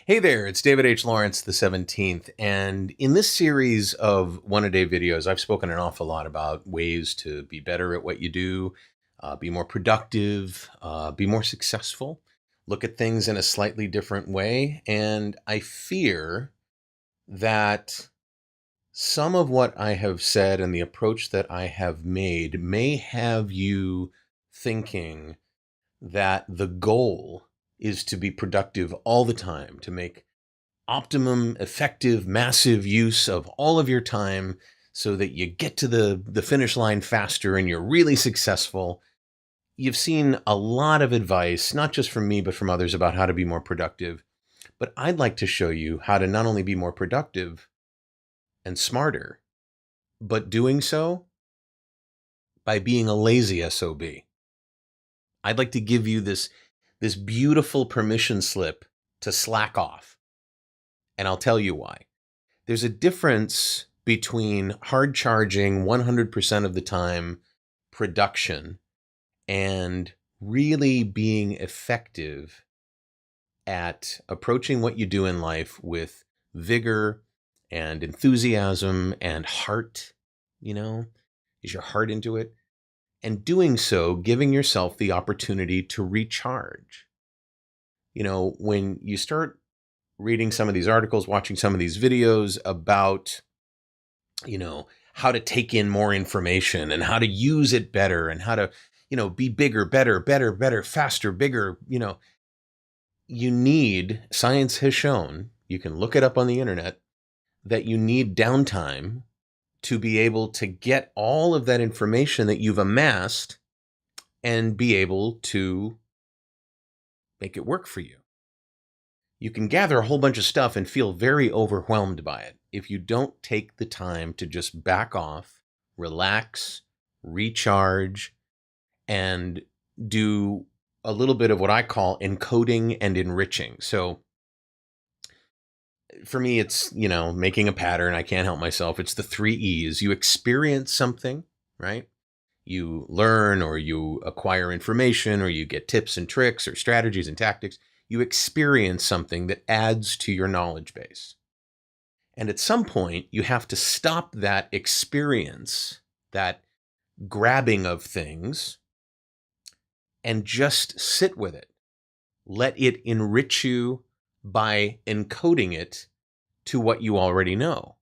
Hey there, it's David H. Lawrence the 17th, and in this series of one-a-day videos, I've spoken an awful lot about ways to be better at what you do, be more productive, be more successful, look at things in a slightly different way, and I fear that some of what I have said and the approach that I have made may have you thinking that the goal is to be productive all the time, to make optimum, effective, massive use of all of your time so that you get to the finish line faster and you're really successful. You've seen a lot of advice, not just from me, but from others about how to be more productive. But I'd like to show you how to not only be more productive and smarter, but doing so by being a lazy SOB. I'd like to give you this beautiful permission slip to slack off. And I'll tell you why. There's a difference between hard charging 100% of the time production and really being effective at approaching what you do in life with vigor and enthusiasm and heart. Is your heart into it? And doing so, giving yourself the opportunity to recharge. When you start reading some of these articles, watching some of these videos about, how to take in more information and how to use it better and how to, be bigger, better, faster, bigger, science has shown, you can look it up on the internet, that you need downtime to be able to get all of that information that you've amassed and be able to make it work for you. You can gather a whole bunch of stuff and feel very overwhelmed by it if you don't take the time to just back off, relax, recharge, and do a little bit of what I call encoding and enriching. So for me, it's, making a pattern. I can't help myself. It's the 3 E's. You experience something, right? You learn or you acquire information or you get tips and tricks or strategies and tactics. You experience something that adds to your knowledge base. And at some point, you have to stop that experience, that grabbing of things, and just sit with it. Let it enrich you by encoding it to what you already know.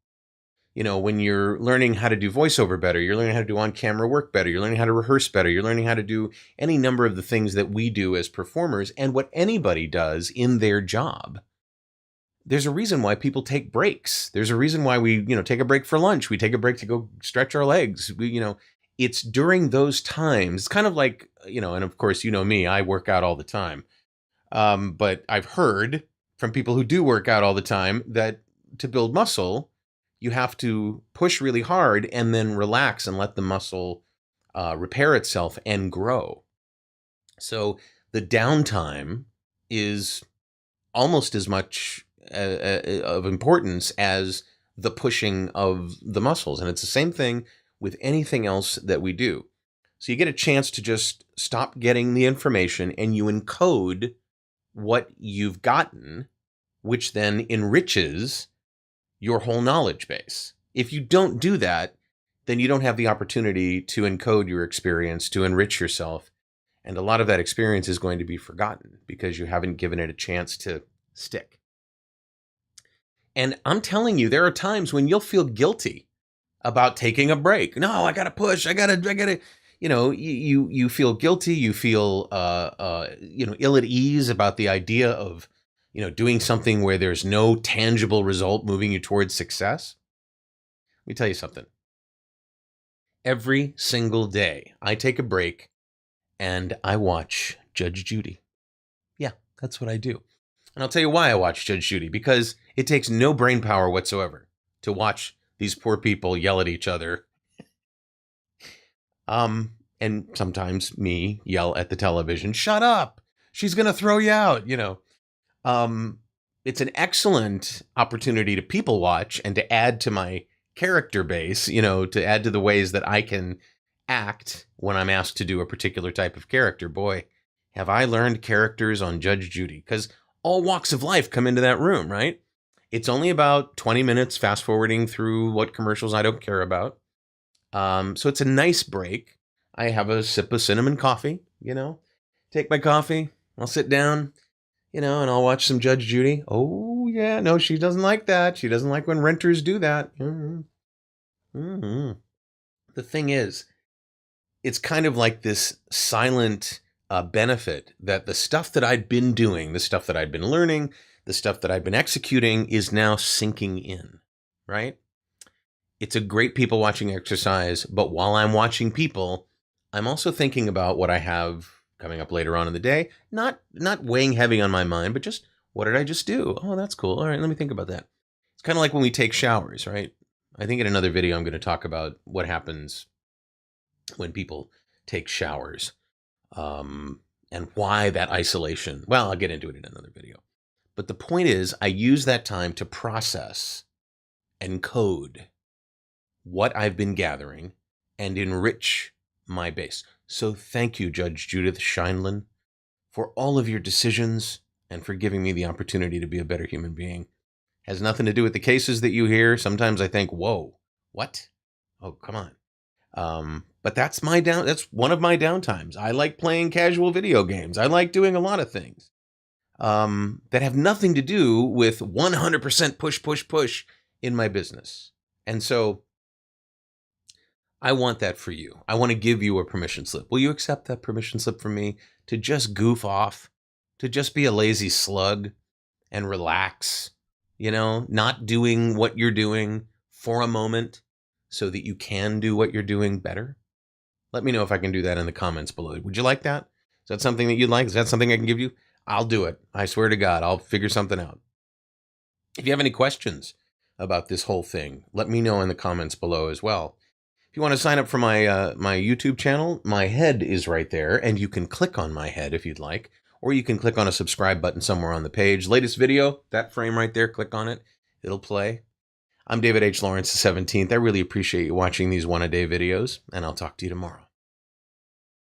When you're learning how to do voiceover better, you're learning how to do on-camera work better, you're learning how to rehearse better, you're learning how to do any number of the things that we do as performers and what anybody does in their job. There's a reason why people take breaks. There's a reason why we, take a break for lunch. We take a break to go stretch our legs. It's during those times. It's kind of like, and of course, me, I work out all the time. But I've heard from people who do work out all the time that to build muscle, you have to push really hard and then relax and let the muscle repair itself and grow. So the downtime is almost as much of importance as the pushing of the muscles. And it's the same thing with anything else that we do. So you get a chance to just stop getting the information and you encode what you've gotten, which then enriches your whole knowledge base. If you don't do that, then you don't have the opportunity to encode your experience, to enrich yourself. And a lot of that experience is going to be forgotten because you haven't given it a chance to stick. And I'm telling you, there are times when you'll feel guilty about taking a break. No, I got to push. I got to, you feel guilty. You feel, ill at ease about the idea of, doing something where there's no tangible result moving you towards success. Let me tell you something. Every single day, I take a break and I watch Judge Judy. Yeah, that's what I do. And I'll tell you why I watch Judge Judy, because it takes no brain power whatsoever to watch these poor people yell at each other. And sometimes me yell at the television, shut up, she's going to throw you out, It's an excellent opportunity to people watch and to add to my character base, to add to the ways that I can act when I'm asked to do a particular type of character. Boy, have I learned characters on Judge Judy, because all walks of life come into that room, right? It's only about 20 minutes fast forwarding through what commercials I don't care about. So it's a nice break. I have a sip of cinnamon coffee, take my coffee, I'll sit down, and I'll watch some Judge Judy. Oh, yeah, no, she doesn't like that. She doesn't like when renters do that. Mm-hmm. Mm-hmm. The thing is, it's kind of like this silent benefit that the stuff that I'd been doing, the stuff that I'd been learning, the stuff that I've been executing is now sinking in, right? It's a great people watching exercise, but while I'm watching people, I'm also thinking about what I have coming up later on in the day. Not weighing heavy on my mind, but just what did I just do? Oh, that's cool. All right, let me think about that. It's kind of like when we take showers, right? I think in another video I'm going to talk about what happens when people take showers and why that isolation. Well, I'll get into it in another video. But the point is, I use that time to process and code what I've been gathering and enrich my base. So thank you, Judge Judith Scheinlin, for all of your decisions and for giving me the opportunity to be a better human being. Has nothing to do with the cases that you hear. Sometimes I think, whoa, what? Oh, come on. But that's one of my downtimes. I like playing casual video games. I like doing a lot of things that have nothing to do with 100% push in my business. And so I want that for you. I want to give you a permission slip. Will you accept that permission slip from me to just goof off, to just be a lazy slug and relax, not doing what you're doing for a moment so that you can do what you're doing better? Let me know if I can do that in the comments below. Would you like that? Is that something that you'd like? Is that something I can give you? I'll do it. I swear to God, I'll figure something out. If you have any questions about this whole thing, let me know in the comments below as well. If you want to sign up for my my YouTube channel, my head is right there, and you can click on my head if you'd like, or you can click on a subscribe button somewhere on the page. Latest video, that frame right there, click on it. It'll play. I'm David H. Lawrence the 17th. I really appreciate you watching these one-a-day videos, and I'll talk to you tomorrow.